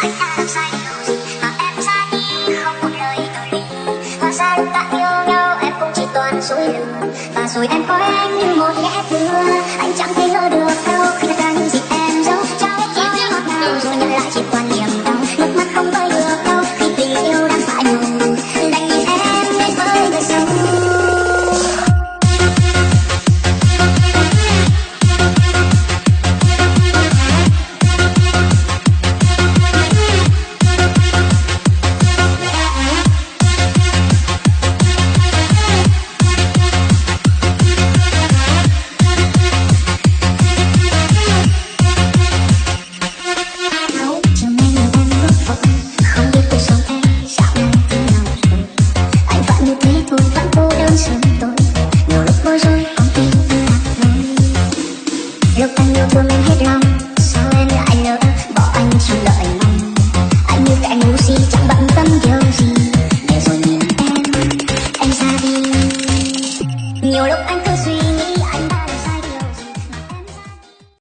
anh đã làm sai điều gì mà em ra đi không một lời từ ly. Hóa ra lúc ta yêu nhau em cũng chỉ toàn dối lừa, và rồi em coi anh như một kẻ thua. Anh chẳng thể ngờ được đâu khi tất cả những gì em giấu chẳng biết yêu em ngọt ngào, rồi nhận lại chỉ toàn niềm đau. Nước mắt không vơi được đâu khi tình yêu đang phai màu, đành nhìn em đến với đời sau. Lúc anh yêu thương em hết lòng, sao em lại lỡ bỏ anh trong đợi mong. Anh như kẻ ngu si chẳng bận tâm điều gì, để rồi nhìn em ra đi. Nhiều lúc anh cứ suy